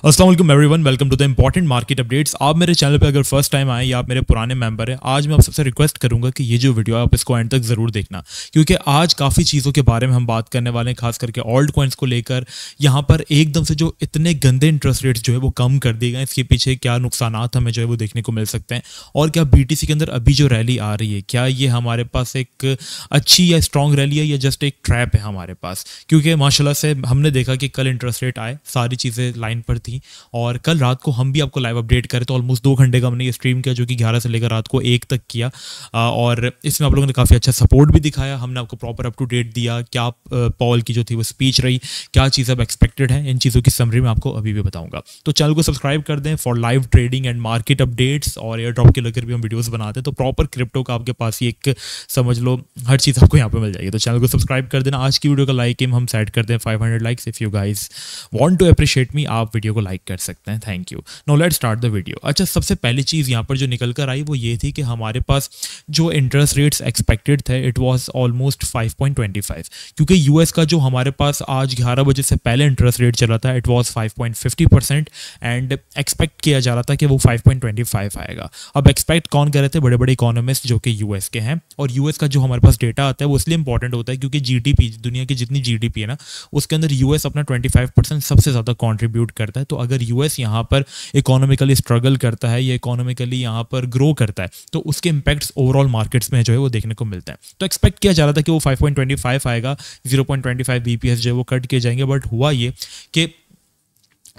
अस्सलाम वालेकुम everyone, welcome to the important market updates. आप मेरे चैनल पे अगर फर्स्ट टाइम आए या आप मेरे पुराने मेंबर हैं, आज मैं आप सबसे रिक्वेस्ट करूंगा कि ये जो वीडियो है आप इसको एंड तक ज़रूर देखना, क्योंकि आज काफ़ी चीज़ों के बारे में हम बात करने वाले हैं, खास करके ऑल्ट कॉइन्स को लेकर। यहाँ पर एकदम से जो इतने गंदे इंटरेस्ट रेट्स जो है वो कम कर दिए गए, इसके पीछे क्या नुकसानात हमें जो है वो देखने को मिल सकते हैं, और क्या BTC के अंदर अभी जो रैली आ रही है, क्या ये हमारे पास एक अच्छी या स्ट्रॉन्ग रैली है या जस्ट एक ट्रैप है हमारे पास। क्योंकि माशाल्लाह से हमने देखा कि कल इंटरेस्ट रेट आए, सारी चीज़ें लाइन पर थी, और कल रात को हम भी आपको लाइव अपडेट करें तो ऑलमोस्ट 2 घंटे का हमने ये स्ट्रीम किया, जो कि 11 से लेकर रात को 1 तक किया। और इसमें आप लोगों ने काफ़ी अच्छा सपोर्ट भी दिखाया, हमने आपको प्रॉपर अप टू डेट दिया, क्या पॉल की जो थी वो स्पीच रही, क्या चीज़ अब एक्सपेक्टेड है, इन चीज़ों की समरी मैं आपको अभी भी बताऊंगा। तो चैनल को सब्सक्राइब कर दें for live trading and market updates, और एयर ड्रॉप के लेकर भी हम वीडियोस बनाते हैं, तो प्रॉपर क्रिप्टो का आपके पास ही एक समझ लो हर चीज़ आपको यहाँ पे मिल जाएगी। तो चैनल को सब्सक्राइब कर देना। आज की वीडियो का लाइक एम हम सेट करते हैं 500 likes. If you guys want to appreciate me, आप वीडियो को लाइक कर सकते हैं। Thank you. Now let's start the video. अच्छा, सबसे पहली चीज़ यहाँ पर जो निकल कर आई वो ये थी कि हमारे पास जो इंटरेस्ट रेट्स एक्सपेक्टेड थे इट वाज ऑलमोस्ट 5.25, क्योंकि यूएस का जो हमारे पास आज 11 बजे से पहले इंटरेस्ट रेट चला था इट वाज 5.50% एंड एक्सपेक्ट किया जा रहा था कि वो 5.25 आएगा। अब एक्सपेक्ट कौन कर रहे थे? बड़े बड़े इकोनॉमिस्ट जो कि यूएस के हैं, और यूएस का जो हमारे पास डेटा आता है वो इसलिए इंपॉर्टेंट होता है क्योंकि जीडीपी, दुनिया की जितनी जीडीपी है ना, उसके अंदर यूएस अपना 25% सबसे ज़्यादा कॉन्ट्रीब्यूट करता है। तो अगर यूएस यहाँ पर इकोनॉमिकली स्ट्रगल करता है या इकोनॉमिकली यहाँ पर ग्रो करता है तो उसके इंपैक्ट्स ओवरऑल मार्केट्स में जो है वो देखने को मिलता है। तो एक्सपेक्ट किया जा रहा था कि वो 5.25 आएगा, 0.25 BPS जो है वो कट किए जाएंगे, बट हुआ ये कि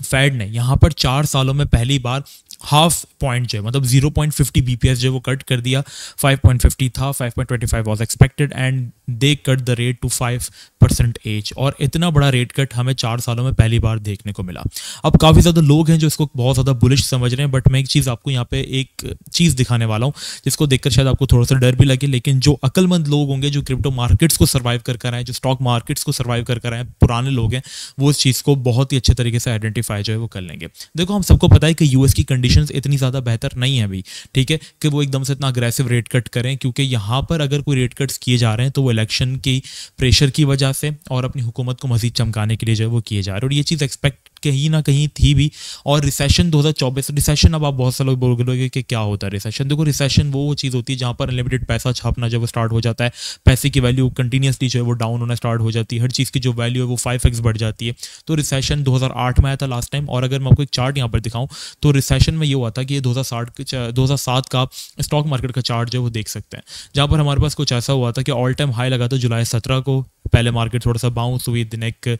फेड ने यहाँ पर 4 सालों में पहली बार हाफ पॉइंट जो है मतलब 0.50 BPS जो है वो कट कर दिया। 5.50 था, 5.25 was expected and they cut the rate to 5% एच, और इतना बड़ा रेट कट हमें 4 सालों में पहली बार देखने को मिला। अब काफ़ी ज़्यादा लोग हैं जो इसको बहुत ज़्यादा बुलिश समझ रहे हैं, बट मैं एक चीज़ आपको यहाँ पे एक चीज़ दिखाने वाला हूँ जिसको देखकर शायद आपको थोड़ा सा डर भी लगे, लेकिन जो अक्लमंद लोग होंगे, जो क्रिप्टो मार्केट्स को सर्वाइव कर आए, जो स्टॉक मार्केट्स को सर्वाइव कर आए, पुराने लोग हैं, वो इस चीज़ को बहुत ही अच्छे तरीके से आइडेंटिफाई जो है वो कर लेंगे। देखो, हम सबको पता है कि यूएस की कंडीशंस इतनी ज़्यादा बेहतर नहीं है अभी, ठीक है, कि वो एकदम से इतना अग्रेसिव रेट कट करें, क्योंकि यहाँ पर अगर कोई रेट कट्स किए जा रहे हैं तो वो इलेक्शन की प्रेशर की वजह से और अपनी हुकूमत को मजीद चमकाने के लिए जो है वो किए जा रहे हैं, और ये चीज़ एक्सपेक्ट कहीं ना कहीं थी भी। और रिसेशन 2024 रिसेशन, अब आप बहुत सारे लोग बोलोगे कि क्या होता है रिसेशन। देखो, रिसेशन वो चीज़ होती है जहाँ पर अनलिमिटेड पैसा छापना जब स्टार्ट हो जाता है, पैसे की वैल्यू कंटिन्यूसली जो है वो डाउन होना स्टार्ट हो जाती है, हर चीज़ की जो वैल्यू है वो 5x बढ़ जाती है। तो रिसेशन 2008 में आया था लास्ट टाइम, और अगर मैं आपको एक चार्ट यहाँ पर दिखाऊँ तो रिसेशन में ये हुआ था कि ये 2007 का स्टॉक मार्केट का चार्ट जो है वो देख सकते हैं, जहाँ पर हमारे पास कुछ ऐसा हुआ था कि ऑल टाइम हाई लगा था जुलाई 17 को। पहले मार्केट थोड़ा सा बाउंस हुई, दिन एक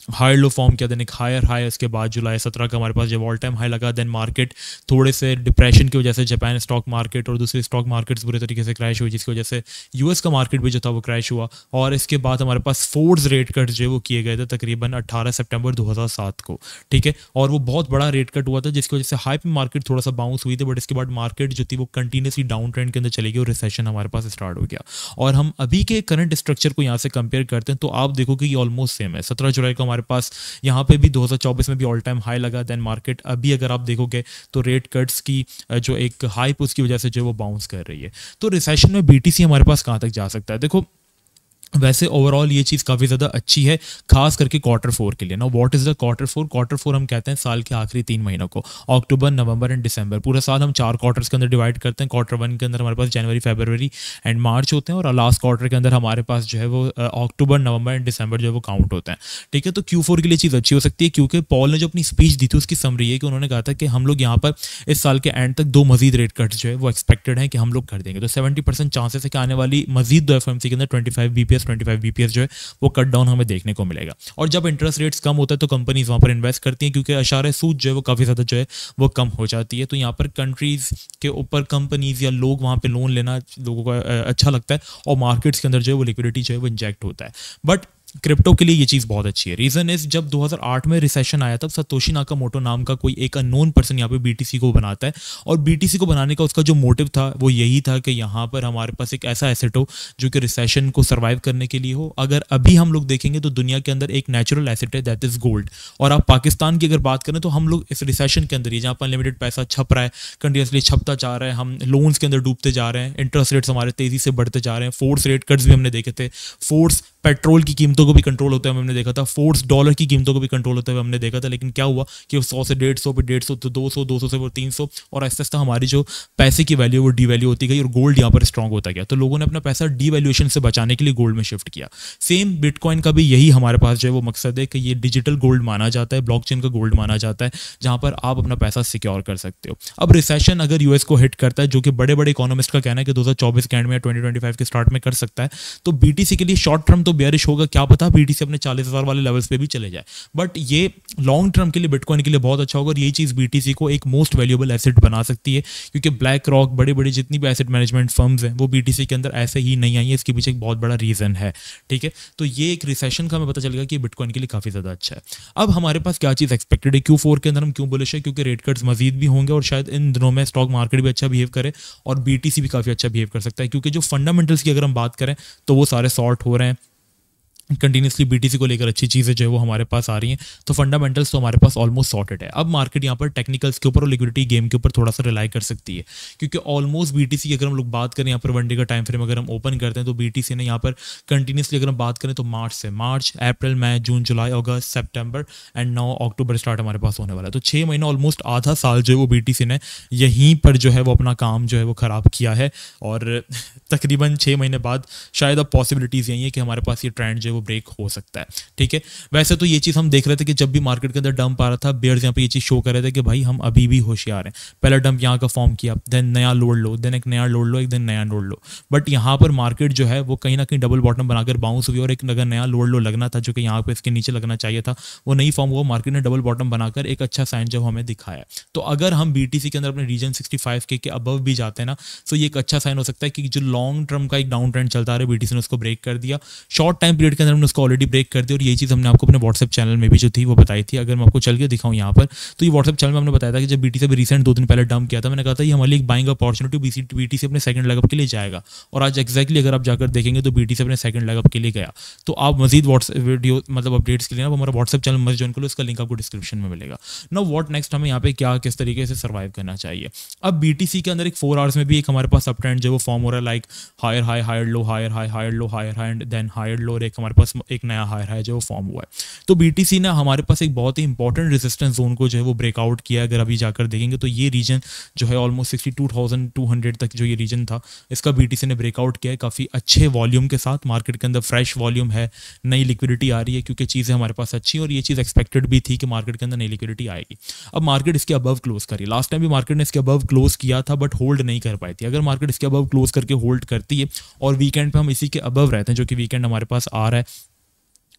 हायर लो फॉर्म किया, देन एक हायर हाई, उसके बाद जुलाई 17 का हमारे पास जब ऑल टाइम हाई लगा, देन मार्केट थोड़े से डिप्रेशन की वजह से जापान स्टॉक मार्केट और दूसरी स्टॉक मार्केट्स बुरे तरीके से क्रैश हुई, जिसकी वजह से यूएस का मार्केट भी जो था वो क्रैश हुआ। और इसके बाद हमारे पास फोर्स रेट कट जो है वो किए गए थे तकरीबन 18 सितंबर 2007 को, ठीक है, और वो बहुत बड़ा रेट कट हुआ था जिसकी वजह से हाई पे मार्केट थोड़ा सा बाउंस हुई थी, बट इसके बाद मार्केट जो थी वो कंटिन्यूसली डाउन ट्रेंड के अंदर चली गई और रिसेशन हमारे पास स्टार्ट हो गया। और हम अभी के करंट स्ट्रक्चर को यहाँ से कंपेयर करते हैं तो आप देखो कि ये ऑलमोस्ट सेम है। 17 जुलाई को हमारे पास यहाँ पे भी 2024 में भी ऑल टाइम हाई लगा, देन मार्केट अभी अगर आप देखोगे तो रेट कट्स की जो एक हाइप उसकी वजह से जो वो बाउंस कर रही है। तो रिसेशन में BTC हमारे पास कहाँ तक जा सकता है? देखो, वैसे ओवरऑल ये चीज़ काफ़ी ज़्यादा अच्छी है, खास करके Q4 के लिए। ना व्हाट इज़ द Q4 हम कहते हैं साल के आखिरी 3 महीनों को, अक्टूबर, नवंबर एंड दिसंबर। पूरा साल हम 4 क्वार्टर्स के अंदर डिवाइड करते हैं। Q1 के अंदर हमारे पास जनवरी, फरवरी एंड मार्च होते हैं, और लास्ट क्वार्टर के अंदर हमारे पास जो है वो अक्टूबर, नवंबर एंड दिसंबर जो है वो काउंट होता है, ठीक है। तो Q4 के लिए चीज़ अच्छी हो सकती है, क्योंकि पॉल ने जो अपनी स्पीच दी थी उसकी समरी है कि उन्होंने कहा था कि हम लोग यहाँ पर इस साल के एंड तक 2 मजीद रेट कट्स जो है वो एक्सपेक्टेड है कि हम लोग कर देंगे। तो 70% चांसेस है कि आने वाली मजीद 2 FOMC के अंदर 25 BPS जो है वो कट डाउन हमें देखने को मिलेगा। और जब इंटरेस्ट रेट्स कम होता है तो कंपनीज वहाँ पर इन्वेस्ट करती हैं, क्योंकि अशारे सूद जो है वो काफ़ी ज़्यादा जो है वो कम हो जाती है। तो यहाँ पर कंट्रीज़ के ऊपर कंपनीज या लोग वहाँ पे लोन लेना लोगों को अच्छा लगता है, और मार्केट्स के अंदर जो है वो लिक्विडिटी जो है वो इंजेक्ट होता है। बट क्रिप्टो के लिए ये चीज़ बहुत अच्छी है। रीज़न इज, जब 2008 में रिसेशन आया तब सतोशी नाकामोटो नाम का कोई एक अननोन पर्सन यहाँ पे BTC को बनाता है, और BTC को बनाने का उसका जो मोटिव था वो यही था कि यहाँ पर हमारे पास एक ऐसा एसेट हो जो कि रिसेशन को सर्वाइव करने के लिए हो। अगर अभी हम लोग देखेंगे तो दुनिया के अंदर एक नेचुरल एसेट है, दैट इज़ गोल्ड। और आप पाकिस्तान की अगर बात करें तो हम लोग इस रिसेशन के अंदर ही, जहाँ पर अनलिमिटेड पैसा छप रहा है, कंटिन्यूसली छपता जा रहा है, हम लोन्स के अंदर डूबते जा रहे हैं, इंटरेस्ट रेट्स हमारे तेज़ी से बढ़ते जा रहे हैं, फोर्स रेट कट्स भी हमने देखे थे, फोर्स पेट्रोल की कीमतों को भी कंट्रोल होते हुए हमने देखा था, फोर्स डॉलर की कीमतों को भी कंट्रोल होते हुए हमने देखा था। लेकिन क्या हुआ कि 100 से 150 पे 150 तो 200, 200 से वो 300 और ऐसा ऐसा हमारी जो पैसे की वैल्यू वो डीवैल्यू होती गई और गोल्ड यहाँ पर स्ट्रांग होता गया। तो लोगों ने अपना पैसा डीवैल्यूएशन से बचाने के लिए गोल्ड में शिफ्ट किया। सेम बिटकॉइन का भी यही हमारे पास जो है वो मकसद है कि ये डिजिटल गोल्ड माना जाता है, ब्लॉकचेन का गोल्ड माना जाता है, जहां पर आप अपना पैसा सिक्योर कर सकते हो। अब रिसेशन अगर यूएस को हिट करता है, जो कि बड़े बड़े इकोनॉमिस्ट का कहना है कि 2024 के एंड में या 2025 के स्टार्ट में कर सकता है, तो बीटीसी के लिए शॉर्ट टर्म तो बेयरिश होगा। क्या पता बीटीसी अपने 40,000 वाले लेवल्स पे भी चले जाए, बट ये लॉन्ग टर्म के लिए बिटकॉइन के लिए बहुत अच्छा होगा और यही चीज बीटीसी को एक मोस्ट वैल्यूएबल एसेट बना सकती है। क्योंकि ब्लैक रॉक, बड़े बड़े जितनी भी एसेट मैनेजमेंट फर्म्स हैं वो बीटीसी के अंदर ऐसे ही नहीं आई है। इसके पीछे एक बहुत बड़ा रीजन है। ठीक है, तो ये एक रिसेशन का हमें पता चलेगा कि बिटकॉइन के लिए काफी ज्यादा अच्छा है। अब हमारे पास क्या चीज एक्सपेक्टेड है Q4 के अंदर, हम क्यों बुलिश है? क्योंकि रेट कट्स मजीद भी होंगे और शायद इन दिनों में स्टॉक मार्केट भी अच्छा बिहेव करे और बीटीसी भी काफी अच्छा बिहेव कर सकता है। क्योंकि जो फंडामेंटल्स की अगर हम बात करें तो वो सारे सॉर्ट हो रहे हैं कंटिन्यूसली। बीटीसी को लेकर अच्छी चीज़ें जो है वो हमारे पास आ रही हैं, तो फंडामेंटल्स तो हमारे पास ऑलमोस्ट सॉर्टेड है। अब मार्केट यहाँ पर टेक्निकल्स के ऊपर और लिक्विडिटी गेम के ऊपर थोड़ा सा रिलाई कर सकती है। क्योंकि ऑलमोस्ट बीटीसी की अगर हम लोग बात करें यहाँ पर वन डे का टाइम फ्रेम अगर हम ओपन करते हैं तो बीटीसी ने यहाँ पर कंटिन्यूसली अगर हम बात करें तो मार्च, अप्रैल, मई, जून, जुलाई, अगस्त, सितंबर एंड 9 अक्टूबर स्टार्ट हमारे पास होने वाला है। तो 6 महीना ऑलमोस्ट आधा साल जो है वो बीटीसी ने यहीं पर जो है वो अपना काम जो है वो खराब किया है और तकरीबन 6 महीने बाद शायद अब पॉसिबिलिटीज़ यही है कि हमारे पास ये ट्रेंड जो है वो ब्रेक हो सकता है। ठीक है, वैसे तो ये चीज हम देख रहे थे कि जब भी मार्केट के अंदर डंप आ रहा था, बेयर्स यहाँ पे ये चीज शो कर रहे थे कि भाई हम अभी भी होशियार हैं। पहला डंप यहाँ का फॉर्म किया, देन नया लोड लो, देन एक नया लोड लो, एक दिन नया लोड लो। बट यहाँ पर मार्केट जो है वो कहीं ना कहीं डबल बॉटम बनाकर बाउंस हुई और एक अगर नया लोड लो लगना था जो कि यहाँ पे इसके नीचे लगना चाहिए था वो नहीं फॉर्म हुआ। मार्केट ने डबल बॉटम बनाकर एक अच्छा साइन जो हमें दिखाया। तो अगर हम बीटीसी के अंदर अपने रीजन 65 के अबव भी जाते हैं ना, तो ये एक अच्छा साइन हो सकता है कि जो लॉन्ग टर्म का एक डाउन ट्रेंड चलता रहा है बीटीसी ने उसको ब्रेक कर दिया। शॉर्ट टाइम पीरियड के अंदर हमने उसको ऑलरेडी ब्रेक कर दिया और यही चीज़ हमने आपको अपने व्हाट्सएप चैनल में भी जो थी वो बताई थी। अगर मैं आपको चल के दिखाऊं यहाँ पर, तो ये व्हाट्सएप चैनल में हमने बताया था कि जब बीटीसी अभी रिसेंट 2 दिन पहले डंप किया था, मैंने कहा था ये हमारे लिए एक बाइंग अपॉर्चुनिटी बीटीसी अपने सेकंड लेग अप के लिए जाएगा। और आज एक्जैक्टली अगर आप जाकर देखेंगे तो बीटीसी अपने सेकंड लेग अप के लिए गया। तो आप मजीद व्हाट्सएप वीडियो मतलब अपडेट्स के लिए ना हमारा व्हाट्सएप चैनल मस्ट ज्वाइन करो, इसका लिंक आपको डिस्क्रिप्शन में मिलेगा। नाउ व्हाट नेक्स्ट, हमें यहाँ पे क्या किस तरीके से सर्वाइव करना चाहिए। अब बीटीसी के अंदर एक 4 आवर्स में भी एक हमारे पास अप ट्रेंड जो वो फॉर्म हो रहा है, like higher high, higher low, higher high, higher low, higher high and then higher low, और एक हमारे पास एक नया हायर हाई जो वो फॉर्म हुआ है। तो बीटीसी ने हमारे पास एक बहुत ही इंपॉर्टेंट रेजिस्टेंस जोन को जो है वो ब्रेकआउट किया। अगर अभी जाकर देखेंगे तो ये रीजन जो है ऑलमोस्ट 62,200 तक जो ये रीजन था, इसका बीटीसी ने ब्रेकआउट किया है काफ़ी अच्छे वॉल्यूम के साथ। मार्केट के अंदर फ्रेश वॉल्यूम है, नई लिक्विडिटी आ रही है क्योंकि चीज़ें हमारे पास अच्छी, और ये चीज़ एक्सपेक्टेड भी थी कि मार्केट के अंदर नई लिक्विडिटी आएगी। अब मार्केट इसके अबव क्लोज करी, लास्ट टाइम भी मार्केट ने इसके अबव क्लोज किया था बट होल्ड नहीं कर पाई थी। अगर मार्केट इसके अबव क्लोज करके होल्ड करती है और वीकेंड पे हम इसी के अबव रहते हैं, जो कि वीकेंड हमारे पास आ रहा है,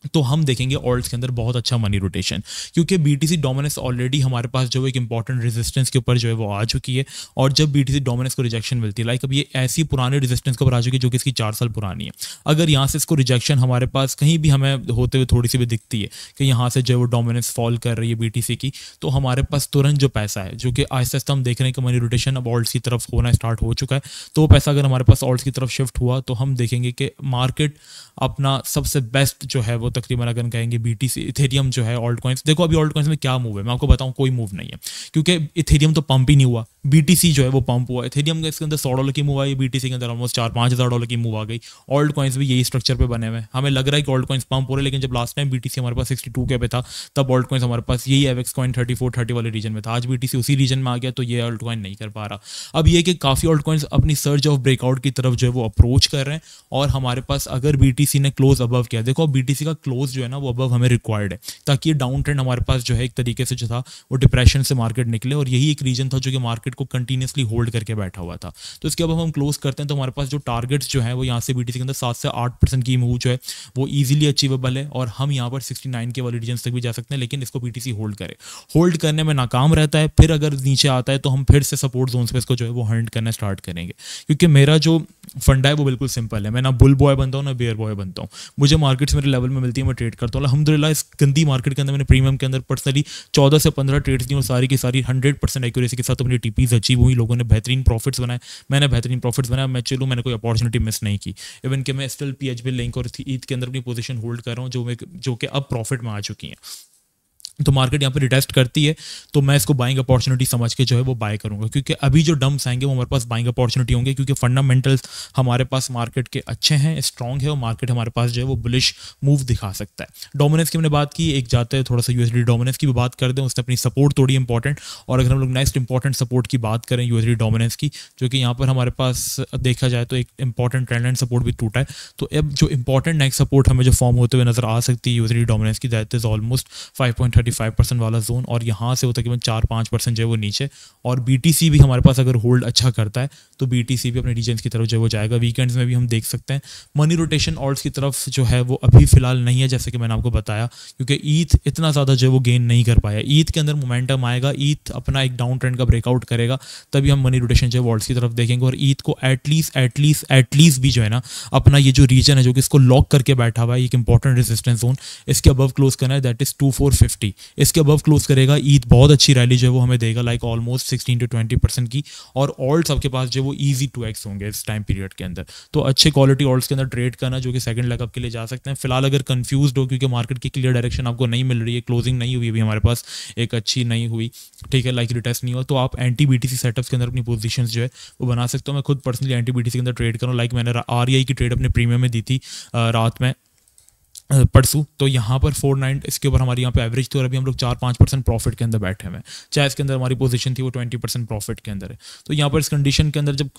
तो हम देखेंगे ऑल्ट्स के अंदर बहुत अच्छा मनी रोटेशन। क्योंकि बीटीसी डोमिनेंस ऑलरेडी हमारे पास जो एक इंपॉर्टेंट रेजिस्टेंस के ऊपर जो है वो आ चुकी है। और जब बीटीसी डोमिनेंस को रिजेक्शन मिलती है, लाइक अब ये ऐसी पुराने रेजिस्टेंस के ऊपर आ चुकी है जो कि इसकी 4 साल पुरानी है। अगर यहाँ से इसको रिजेक्शन हमारे पास कहीं भी हमें होते हुए थोड़ी सी भी दिखती है कि यहाँ से जो है वो डोमिनेंस फॉल कर रही है बीटीसी की, तो हमारे पास तुरंत जो पैसा है, जो कि आहिस्ता आहिस्ता हम देख रहे हैं कि मनी रोटेशन अब ऑल्ट्स की तरफ होना स्टार्ट हो चुका है, तो वो पैसा अगर हमारे पास ऑल्ट्स की तरफ शिफ्ट हुआ तो हम देखेंगे कि मार्केट अपना सबसे बेस्ट जो है वो तकरीबन अगर कहेंगे बीटीसी, इथेरियम जो है, ऑल्ट कॉइन्स। देखो अभी ऑल्ट कॉइन्स में क्या मूव है मैं आपको बताऊं, कोई मूव नहीं है क्योंकि इथेरियम तो पंप ही नहीं हुआ, बीटीसी जो है वो पंप हुआ। इथेरियम का इसके अंदर $100 की मूव आई, बीटीसी के अंदर ऑलमोस्ट $4-5 की मूव आ गई। ऑल्ट कॉइन्स भी यही स्ट्रक्चर पे बने हुए हैं। हमें लग रहा है कि ऑल्ट कॉइन्स पंप हो रहे हैं, लेकिन जब लास्ट टाइम बीटीसी हमारे पास 62 के पे था तब ऑल्ट कॉइन्स हमारे पास यही एवेक्स कॉइन 34-30 वाले रीजन में था। आज बीटीसी उसी रीजन में आ गया तो ये ऑल्ट कॉइन नहीं कर पा रहा। अब ये कि काफ़ी ऑल्ट कॉइन्स अपनी सर्च ऑफ ब्रेकआउट की तरफ जो है वो अप्रोच कर रहे हैं, और हमारे पास अगर बीटीसी ने क्लोज अबव किया, देखो बीटीसी का क्लोज जो है ना वो अबव हमें रिक्वायर्ड है ताकि ये डाउन ट्रेंड हमारे पास जो है एक तरीके से जो था वो डिप्रेशन से मार्केट निकले, और यही एक रीजन था जो कि मार्केट को कंटिन्यूसली होल्ड करके बैठा हुआ था। तो इसके अब हम क्लोज करते हैं तो हमारे पास जो टारगेट्स जो है वो यहाँ से बीटीसी के अंदर 7 से 8% की मूव जो है वो इजीली अचीवेबल है, और हम यहाँ पर 69 के वाले रीजन तक भी जा सकते हैं, लेकिन इसको बीटीसी होल्ड करे। होल्ड करने में नाकाम रहता है, फिर अगर नीचे आता है तो हम फिर से सपोर्ट जोन पे इसको जो है वो हंट करना स्टार्ट करेंगे। क्योंकि मेरा जो फंडा है वो बिल्कुल सिंपल है, मैं ना बुल बॉय बनता हूँ ना बेयर बॉय बनता हूँ। मुझे मार्केट्स मेरे लेवल में मिलती है, मैं ट्रेड करता हूँ। अल्हम्दुलिल्लाह इस गंदी मार्केट के अंदर मैंने प्रीमियम के अंदर पर्सनली 14 से 15 ट्रेड्स दी और सारी की सारी 100% एक्यूरेसी के साथ अपनी टीपीज अचीव हुई। लोगों ने बेहतरीन प्रॉफिट्स बनाए, मैंने बेहतरीन प्रॉफिट्स बनाया। मैं चलूँ, मैंने कोई अपॉर्चुनिटी मिस नहीं की। इवन कि मैं स्टिल पीएचबी लिंक और ईद के अंदर अपनी पोजीशन होल्ड कर रहा हूँ जो कि अब प्रॉफिट में आ चुकी हैं। तो मार्केट यहाँ पे रिटेस्ट करती है तो मैं इसको बाइंग अपॉर्चुनिटी समझ के जो है वो बाय करूंगा, क्योंकि अभी जो डंप्स आएंगे वो हमारे पास बाइंग अपॉर्चुनिटी होंगे, क्योंकि फंडामेंटल्स हमारे पास मार्केट के अच्छे हैं, स्ट्रॉन्ग है, और मार्केट हमारे पास जो है वो बुलिश मूव दिखा सकता है। डोमिनेंस की हमने बात की, एक जाते हैं थोड़ा सा यूएसडी डोमिनेंस की भी बात कर दें, उसने अपनी सपोर्ट तोड़ी इंपॉर्टेंट। और अगर हम लोग नेक्स्ट इंपॉर्टेंट सपोर्ट की बात करें यूएसडी डोमिनेंस की, जो कि यहाँ पर हमारे पास देखा जाए तो एक इंपॉर्टेंट ट्रेंड लाइन सपोर्ट भी टूटा है, तो अब जो इंपॉर्टेंट नेक्स्ट सपोर्ट हमें जो फॉर्म होते हुए नजर आ सकती है यूएसडी डोमिनेंस की, दैट इज ऑलमोस्ट 5.35% वाला जोन, और यहाँ से होता है तकरीबन 4-5% जो है वो नीचे। और बीटीसी भी हमारे पास अगर होल्ड अच्छा करता है तो बीटीसी भी अपने रीजन्स की तरफ जो है वो जाएगा। वीकेंड्स में भी हम देख सकते हैं मनी रोटेशन ऑल्ट्स की तरफ जो है वो अभी फिलहाल नहीं है, जैसे कि मैंने आपको बताया, क्योंकि ईथ इतना ज़्यादा जो है वो गेन नहीं कर पाया। ईथ के अंदर मोमेंटम आएगा, ईथ अपना एक डाउन ट्रेंड का ब्रेकआउट करेगा, तभी हम मनी रोटेशन जो है ऑल्ट्स की तरफ देखेंगे। और ईथ को एटलीस्ट भी जो है ना अपना ये जो रीजन है जो कि इसको लॉक करके बैठा हुआ है, एक इंपॉर्टेंट रेजिस्टेंस जोन, इसके अबव क्लोज करना है, दैट इज 2450। इसके अबव क्लोज करेगा, ईद बहुत अच्छी रैली जो है वो हमें देगा, लाइक ऑलमोस्ट 16 to 20% की। और ऑल्ट्स आपके पास जो वो ईजी 2x होंगे इस टाइम पीरियड के अंदर, तो अच्छे क्वालिटी ऑल्ट्स के अंदर ट्रेड करना, जो कि सेकंड लेग अप के लिए जा सकते हैं। फिलहाल अगर कंफ्यूज हो क्योंकि मार्केट की क्लियर डायरेक्शन आपको नहीं मिल रही है, क्लोजिंग नहीं हुई अभी हमारे पास, एक अच्छी नहीं हुई, ठीक है, लाइक रिटेस्ट नहीं हुआ, तो आप एंटी बीटीसी सेटअप्स के अंदर अपनी पोजीशन जो है वो बना सकते हो। मैं खुद पर्सनली एंटी बीटीसी के अंदर ट्रेड करूँ, लाइक मैंने आरईआई की ट्रेड अपने प्रीमियम में दी थी रात में परसों, तो यहाँ पर 4.9 इसके ऊपर हमारी यहाँ पे एवरेज थी, और अभी हम लोग 4-5% प्रॉफिट के अंदर बैठे हुए हैं। चाहे इसके अंदर हमारी पोजीशन थी वो 20% प्रॉफिट के अंदर है। तो यहाँ पर इस कंडीशन के अंदर जब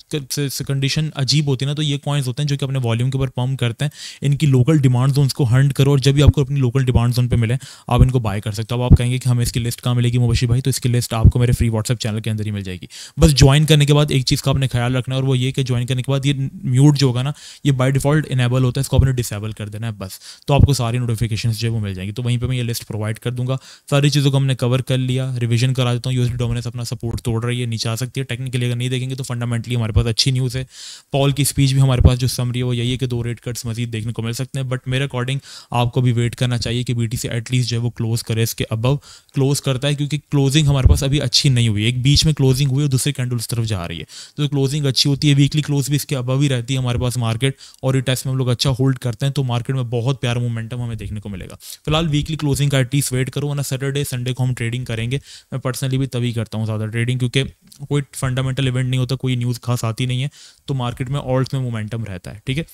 कंडीशन अजीब होती है ना, तो ये कॉइन्स होते हैं जो कि अपने वॉल्यूम के ऊपर पम्प करते हैं, इनकी लोकल डिमांड जोन्स को हंट करो, और जब भी आपको अपनी लोकल डिमांड जोन पर मिले आप इनको बाय कर सकते हो। अब आप कहेंगे कि हमें इसकी लिस्ट कहाँ मिलेगी मुबशी भाई, तो इसकी लिस्ट आपको मेरे फ्री व्हाट्सएप चैनल के अंदर ही मिल जाएगी। बस ज्वाइन करने के बाद एक चीज़ का आपने ख्याल रखना है, और वो ये कि ज्वाइन करने के बाद ये म्यूट जो होगा ना, ये बाय डिफॉल्ट इनेबल होता है, इसको आपने डिसेबल कर देना है बस, तो आपको सारी नोटिफिकेशन जो है वो मिल जाएंगी। तो वहीं पे मैं ये लिस्ट प्रोवाइड कर दूंगा। सारी चीज़ों को हमने कवर कर लिया, रिवीजन करा देता हूँ। यूएसडी डोमिनेंस अपना सपोर्ट तोड़ रही है, नीचे आ सकती है। टेक्निकली अगर नहीं देखेंगे तो फंडामेंटली हमारे पास अच्छी न्यूज़ है। पॉल की स्पीच भी हमारे पास जो समरी है वो यही है कि 2 रेट कट्स मजीद देखने को मिल सकते हैं, बट मेरे अकॉर्डिंग आपको भी वेट करना चाहिए कि बीटीसी एटलीस्ट जो है वो क्लोज करे, इसके अबव क्लोज करता है, क्योंकि क्लोजिंग हमारे पास अभी अच्छी नहीं हुई है। एक बीच में क्लोजिंग हुई है, दूसरी कैंडल उस तरफ जा रही है, तो क्लोजिंग अच्छी होती है, वीकली क्लोज भी इसके अबव ही रहती है हमारे पास मार्केट, और ये टेस्ट में हम लोग अच्छा होल्ड करते हैं तो मार्केट में बहुत प्यारा मोमेंटम हमें देखने को मिलेगा। फिलहाल वीकली क्लोजिंग का एटलीस्ट वेट करो, वरना सैटरडे संडे को हम ट्रेडिंग करेंगे। मैं पर्सनली भी तभी करता हूँ ज़्यादा ट्रेडिंग, क्योंकि कोई फंडामेंटल इवेंट नहीं होता, कोई न्यूज़ खास आती नहीं है, तो मार्केट में ऑल्ट्स में मोमेंटम रहता है, ठीक है,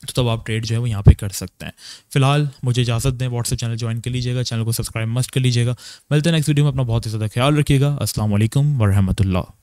तो तब आप ट्रेड जो है वो यहाँ पे कर सकते हैं। फिलहाल मुझे इजाज़त दें, व्हाट्सएप चैनल ज्वाइन कर लीजिएगा, चैनल को सब्सक्राइब मस्ट कर लीजिएगा। मिलते हैं नेक्स्ट वीडियो में, अपना बहुत ही ज़्यादा ख्याल रखिएगा। अस्सलाम वालेकुम व रहमतुल्लाह।